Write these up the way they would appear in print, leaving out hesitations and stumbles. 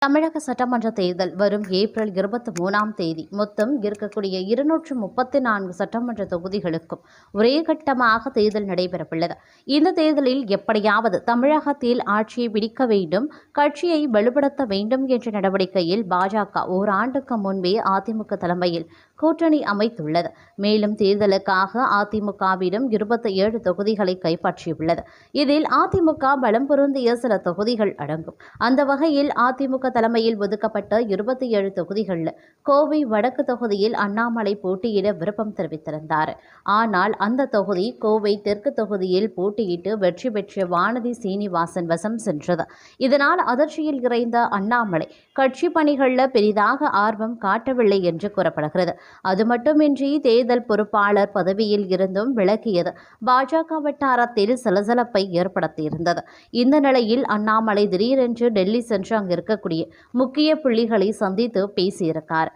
தமிழக சட்டமன்ற தேர்தல் வரும் ஏப்ரல் 23ஆம் தேதி மொத்தம் இருக்கக்கூடிய 234 சட்டமன்ற தொகுதிகளுக்கும் ஒரே கட்டமாக தேர்தல் நடைபெறவுள்ளது. இந்த தேர்தலில் எப்படியாவது தமிழகத்தில் ஆட்சியை பிடிக்க வேண்டும், கட்சியை வலுப்படுத்த வேண்டும் என்ற நடவடிக்கையில் பாஜக ஓராண்டுக்கு முன்பே அதிமுக தலைமையில் கூட்டணி அமைத்துள்ளது. மேலும் தேர்தலுக்காக அதிமுகவிடம் 27 தொகுதிகளை கைப்பற்றியுள்ளது. இதில் அதிமுக பலம் பொருந்திய சில தொகுதிகள் அடங்கும். அந்த வகையில் அதிமுக தலைமையில் ஒதுக்கப்பட்ட 27 தொகுதிகளில் கோவை வடக்கு தொகுதியில் அண்ணாமலை போட்டியிட விருப்பம் தெரிவித்திருந்தார். ஆனால் அந்த தொகுதி கோவை தெற்கு தொகுதியில் போட்டியிட்டு வெற்றி பெற்ற வானதி சீனிவாசன் வசம் சென்றது. இதனால் அதிர்ச்சியில் இறைந்த அண்ணாமலை கட்சி பணிகளில் பெரிதாக ஆர்வம் காட்டவில்லை என்று கூறப்படுகிறது. அது மட்டுமின்றி தேர்தல் பொறுப்பாளர் பதவியில் இருந்தும் விலகியது பாஜக வட்டாரத்தில் சலசலப்பை ஏற்படுத்தியிருந்தது. இந்த நிலையில் அண்ணாமலை திடீரென்று டெல்லி சென்று அங்கு இருக்கக்கூடிய முக்கிய புள்ளிகளை சந்தித்து பேசியிருக்கார்.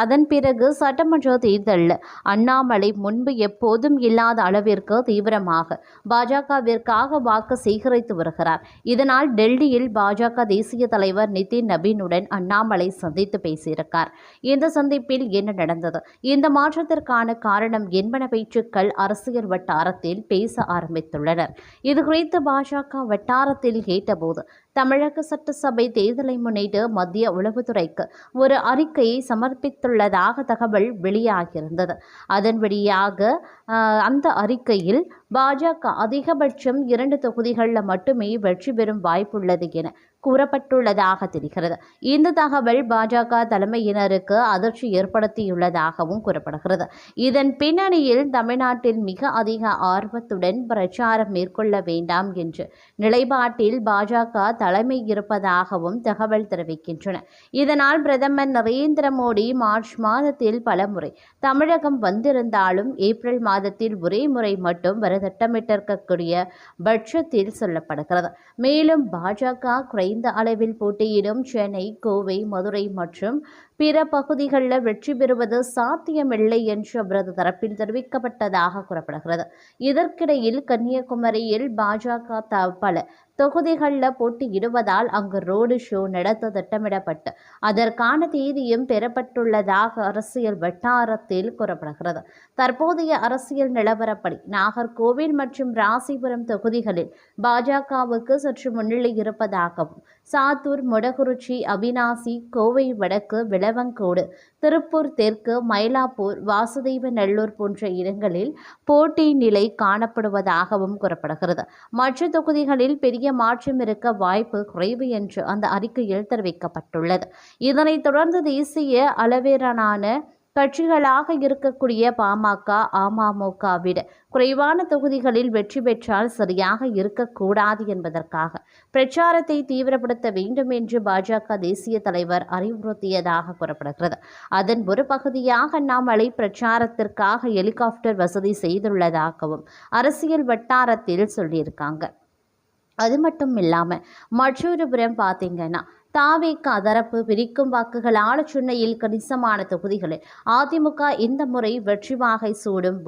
அதன் பிறகு சட்டமன்ற தேர்தலில் அண்ணாமலை முன்பு எப்போதும் இல்லாத அளவிற்கு தீவிரமாக பாஜகவிற்காக வாக்கு சேகரித்து வருகிறார். இதனால் டெல்லியில் பாஜக தேசிய தலைவர் நிதின் நபீனுடன் அண்ணாமலை சந்தித்து பேசியிருக்கார். இந்த சந்திப்பில் என்ன நடந்தது, இந்த மாற்றத்திற்கான காரணம் என்பன பேச்சுக்கள் அரசியல் வட்டாரத்தில் பேச ஆரம்பித்துள்ளனர். இதுகுறித்து பாஜக வட்டாரத்தில் கேட்டபோது தமிழக சட்டசபை தேர்தலை முன்னிட்டு மத்திய உளவுத்துறைக்கு ஒரு அறிக்கையை சமர்ப்பித்துள்ளதாக தகவல் வெளியாகியிருந்தது. அதன்படியாக அந்த அறிக்கையில் பாஜக அதிகபட்சம் 2 தொகுதிகளில் மட்டுமே வெற்றி பெறும் வாய்ப்புள்ளது என கூறப்பட்டுள்ளதாக தெரிகிறது. இந்த தகவல் பாஜக தலைமையினருக்கு அதிர்ச்சி ஏற்படுத்தியுள்ளதாகவும் கூறப்படுகிறது. இதன் பின்னணியில் தமிழ்நாட்டில் மிக அதிக ஆர்வத்துடன் பிரச்சாரம் மேற்கொள்ள வேண்டாம் என்ற நிலைப்பாட்டில் பாஜக தலைமை இருப்பதாகவும் தகவல் தெரிவிக்கின்றன. இதனால் பிரதமர் நரேந்திர மோடி மார்ச் மாதத்தில் பலமுறை தமிழகம் வந்திருந்தாலும் ஏப்ரல் மாதத்தில் ஒரே முறை மட்டும் வர திட்டமிட்டிருக்கக்கூடிய பட்சத்தில் சொல்லப்படுகிறது. மேலும் பாஜக குறைந்த அளவில் போட்டியிடும் சென்னை, கோவை, மதுரை மற்றும் பிற பகுதிகளில் வெற்றி பெறுவது சாத்தியமில்லை என்று அவரது தரப்பில் தெரிவிக்கப்பட்டதாக கூறப்படுகிறது. இதற்கிடையில் கன்னியாகுமரியில் பாஜக பல தொகுதிகளில் போட்டியிடுவதால் அங்கு ரோடு ஷோ நடத்த திட்டமிடப்பட்டு அதற்கான தேதியும் பெறப்பட்டுள்ளதாக அரசியல் வட்டாரத்தில் கூறப்படுகிறது. தற்போதைய அரசியல் நிலவரப்படி நாகர்கோவில் மற்றும் ராசிபுரம் தொகுதிகளில் பாஜகவுக்கு சற்று முன்னிலை இருப்பதாகவும், சாத்தூர், மொடகுறிச்சி, அவிநாசி, கோவை வடக்கு, விளவங்கோடு, திருப்பூர் தெற்கு, மயிலாப்பூர், வாசுதேவநல்லூர் போன்ற இடங்களில் போட்டி நிலை காணப்படுவதாகவும் கூறப்படுகிறது. மற்ற தொகுதிகளில் பெரிய மாற்றம் இருக்க வாய்ப்பு குறைவு என்று அந்த அறிக்கையில் தெரிவிக்கப்பட்டுள்ளது. இதனைத் தொடர்ந்து தேசிய அளவிலான கட்சிகளாக இருக்கக்கூடிய பாமக, அமமுகவிட குறைவான தொகுதிகளில் வெற்றி பெற்றால் சரியாக இருக்கக்கூடாது என்பதற்காக பிரச்சாரத்தை தீவிரப்படுத்த வேண்டும் என்று பாஜக தேசிய தலைவர் அறிவுறுத்தியதாக கூறப்படுகிறது. அதன் ஒரு பகுதியாக அண்ணாமலை பிரச்சாரத்திற்காக ஹெலிகாப்டர் வசதி செய்துள்ளதாகவும் அரசியல் வட்டாரத்தில் சொல்லியிருக்காங்க. அது மட்டும் இல்லாமல் மற்றொரு புறம் பார்த்தீங்கன்னா தாவேக தரப்பு பிரிக்கும் வாக்குகளால் சென்னையில் கணிசமான தொகுதிகளில் அதிமுக இந்த முறை வெற்றி வாகை சூடும்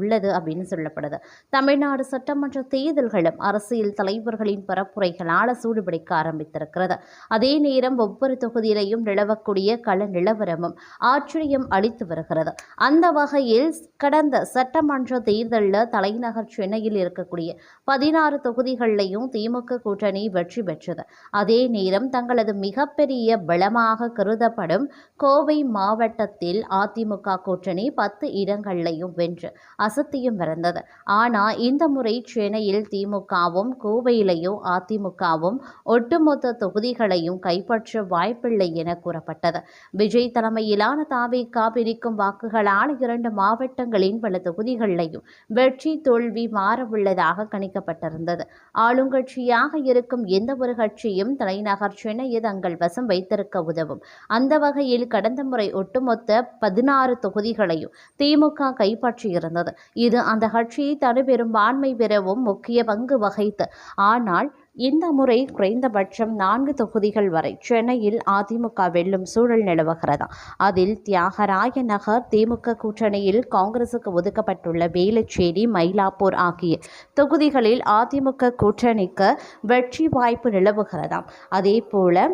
உள்ளது அப்படின்னு சொல்லப்படுது. தமிழ்நாடு சட்டமன்ற தேர்தல்களும் அரசியல் தலைவர்களின் பரப்புரைகளால் சூடுபிடிக்க ஆரம்பித்திருக்கிறது. அதே நேரம் ஒவ்வொரு தொகுதியிலையும் நிலவக்கூடிய கள நிலவரமும் ஆச்சரியம் அளித்து வருகிறது. அந்த வகையில் கடந்த சட்டமன்ற தேர்தலில் தலைநகர் சென்னையில் இருக்கக்கூடிய 16 தொகுதிகளிலையும் திமுக கூட்டணி வெற்றி பெற்றது. அதே நேரம் தங்களது மிகப்பெரிய பலமாக கருதப்படும் கோவை மாவட்டத்தில் அதிமுக கூட்டணி 10 இடங்களையும் வென்று அசத்தியும் இருந்தது. ஆனால் இந்த முறை சென்னையில் திமுகவும் கோவையிலையும் அதிமுகவும் ஒட்டுமொத்த தொகுதிகளையும் கைப்பற்ற வாய்ப்பில்லை என கூறப்பட்டது. விஜய் தலைமையிலான தாவேக பிரிக்கும் வாக்குகளால் 2 மாவட்டங்களின் பல தொகுதிகளிலையும் வெற்றி தோல்வி மாறவுள்ளதாக கணிக்கப்பட்டிருந்தது. ஆளுங்கட்சியாக இருக்கும் எந்த ஒரு கட்சியும் தலைநகர் சென்னையை தங்கள் வசம் வைத்திருக்க உதவும். அந்த வகையில் கடந்த முறை ஒட்டுமொத்த 16 தொகுதிகளையும் திமுக கைப்பற்றியிருந்தது. இது அந்த கட்சியை தனிப்பெரும்பான்மை பெறவும் முக்கிய பங்கு வகித்து. ஆனால் இந்த முறை குறைந்தபட்சம் 4 தொகுதிகள் வரை சென்னையில் அதிமுக வெல்லும் சூழல் நிலவுகிறதா. அதில் தியாகராய நகர் திமுக கூட்டணியில் காங்கிரசுக்கு ஒதுக்கப்பட்டுள்ள வேளச்சேரி, மயிலாப்பூர் ஆகிய தொகுதிகளில் அதிமுக கூட்டணிக்கு வெற்றி வாய்ப்பு நிலவுகிறதாம். அதேபோல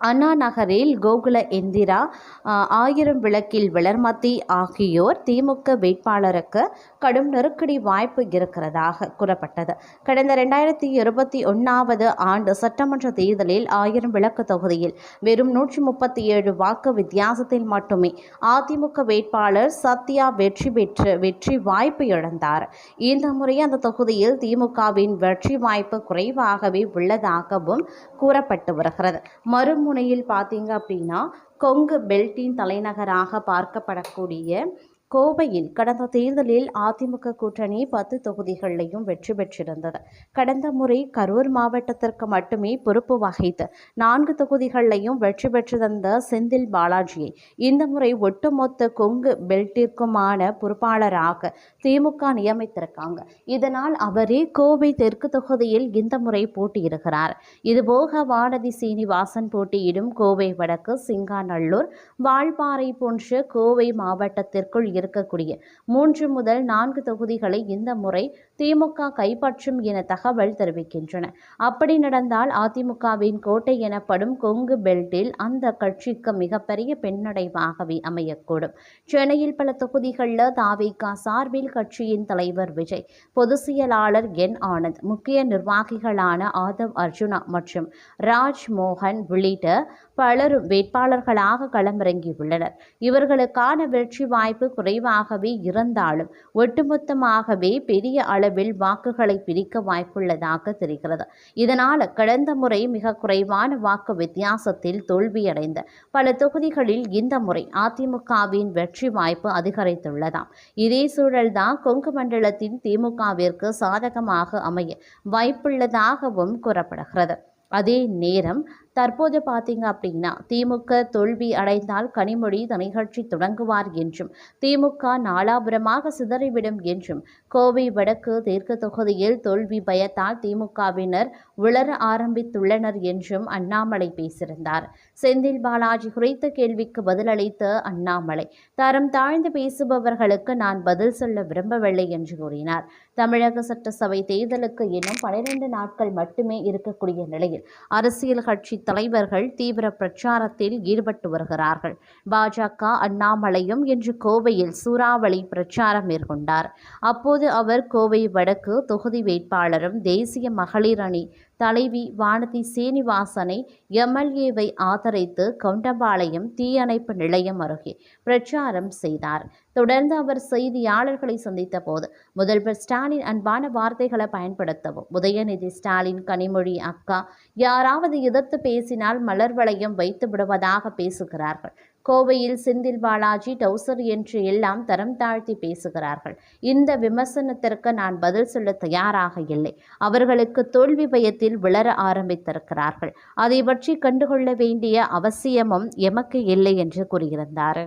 அண்ணா நகரில் கோகுல இந்திரா, 1000 விளக்கில் வளர்மதி ஆகியோர் திமுக வேட்பாளருக்கு கடும் நெருக்கடி வாய்ப்பு இருக்கிறதாக கூறப்பட்டது. கடந்த 2021 ஆண்டு சட்டமன்ற தேர்தலில் 1000 விளக்கு தொகுதியில் வெறும் 137 வாக்கு வித்தியாசத்தில் மட்டுமே அதிமுக வேட்பாளர் சத்யா வெற்றி வாய்ப்பு இழந்தார். இந்த முறை அந்த தொகுதியில் திமுகவின் வெற்றி வாய்ப்பு குறைவாகவே உள்ளதாகவும் கூறப்பட்டு வருகிறது. முனையில் பார்த்தீங்க அப்படின்னா கொங்கு பெல்ட்டின் தலைநகராக பார்க்கப்படக்கூடிய கோவையில் கடந்த தேர்தலில் அதிமுக கூட்டணி 10 தொகுதிகளிலையும் வெற்றி பெற்றிருந்தது. கடந்த முறை கரூர் மாவட்டத்திற்கு மட்டுமே பொறுப்பு வகித்து 4 தொகுதிகளிலையும் வெற்றி பெற்றிருந்த செந்தில் பாலாஜியை இந்த முறை ஒட்டுமொத்த கொங்கு பெல்ட்டிற்குமான பொறுப்பாளராக திமுக நியமித்திருக்காங்க. இதனால் அவரே கோவை தெற்கு தொகுதியில் இந்த முறை போட்டியிடுகிறார். இதுபோக வானதி சீனிவாசன் போட்டியிடும் கோவை வடக்கு, சிங்காநல்லூர், வால்பாறை போன்ற கோவை மாவட்டத்திற்குள் இருக்கக்கூடிய 3 முதல் 4 தொகுதிகளை இந்த முறை திமுக கைப்பற்றும் என தகவல் தெரிவிக்கின்றன. அப்படி நடந்தால் அதிமுகவின் கோட்டை எனப்படும் கொங்கு பெல்ட்டில் அந்த கட்சிக்கு மிகப்பெரிய பின்னடைவாகவே அமையக்கூடும். சென்னையில் பல தொகுதிகளில் தாவேகா சார்பில் கட்சியின் தலைவர் விஜய், பொதுச் செயலாளர் என் ஆனந்த், முக்கிய நிர்வாகிகளான ஆதவ் அர்ஜுனா மற்றும் ராஜ்மோகன் உள்ளிட்ட பலரும் வேட்பாளர்களாக களமிறங்கியுள்ளனர். இவர்களுக்கான வெற்றி வாய்ப்பு குறைவாகவே இருந்தாலும் ஒட்டுமொத்தமாகவே பெரிய அளவில் வாக்குகளை பிரிக்க வாய்ப்புள்ளதாக தெரிகிறது. இதனால் கடந்த முறை மிக குறைவான வாக்கு வித்தியாசத்தில் தோல்வியடைந்த பல தொகுதிகளில் இந்த முறை அதிமுகவின் வெற்றி வாய்ப்பு அதிகரித்துள்ளதாம். இதே சூழல்தான் கொங்கு மண்டலத்தின் திமுகவிற்கு சாதகமாக அமைய வாய்ப்புள்ளதாகவும் கூறப்படுகிறது. அதே நேரம் தற்போது பார்த்தீங்க அப்படின்னா திமுக தோல்வி அடைந்தால் கனிமொழி தனிகட்சி தொடங்குவார் என்றும் திமுக நாலாபுரமாக சிதறிவிடும் என்றும் கோவை வடக்கு தெற்கு தொகுதியில் தோல்வி பயத்தால் திமுகவினர் உளர ஆரம்பித்துள்ளனர் என்றும் அண்ணாமலை பேசியிருந்தார். செந்தில் பாலாஜி குறித்த கேள்விக்கு பதிலளித்த அண்ணாமலை, தரம் தாழ்ந்து பேசுபவர்களுக்கு நான் பதில் சொல்ல விரும்பவில்லை என்று கூறினார். தமிழக சட்டசபை தேர்தலுக்கு இன்னும் 12 நாட்கள் மட்டுமே இருக்கக்கூடிய நிலையில் அரசியல் கட்சி தலைவர்கள் தீவிர பிரச்சாரத்தில் ஈடுபட்டு வருகிறார்கள். பாஜக அண்ணாமலையும் இன்று கோவையில் சூறாவளி பிரச்சாரம் மேற்கொண்டார். அப்போது அவர் கோவை வடக்கு தொகுதி வேட்பாளரும் தேசிய மகளிர் அணி தலைவி வானதி சீனிவாசனை எம்எல்ஏவை ஆதரித்து கவுண்டம்பாளையம் தீயணைப்பு நிலையம் அருகே பிரச்சாரம் செய்தார். தொடர்ந்து அவர் செய்தியாளர்களை சந்தித்த போது முதல்வர் ஸ்டாலின் அன்பான வார்த்தைகளை பயன்படுத்தவும், உதயநிதி ஸ்டாலின், கனிமொழி அக்கா யாராவது எதிர்த்து பேசினால் மலர் வளையம் வைத்து விடுவதாக பேசுகிறார்கள். கோவையில் செந்தில் பாலாஜி டவுசர் என்று எல்லாம் தரம் தாழ்த்தி பேசுகிறார்கள். இந்த விமர்சனத்திற்கு நான் பதில் சொல்ல தயாராக இல்லை. அவர்களுக்கு தோல்வி பயத்தில் விளர ஆரம்பித்திருக்கிறார்கள். அதை பற்றி கண்டுகொள்ள வேண்டிய அவசியமும் எமக்கு இல்லை என்று கூறியிருந்தார்.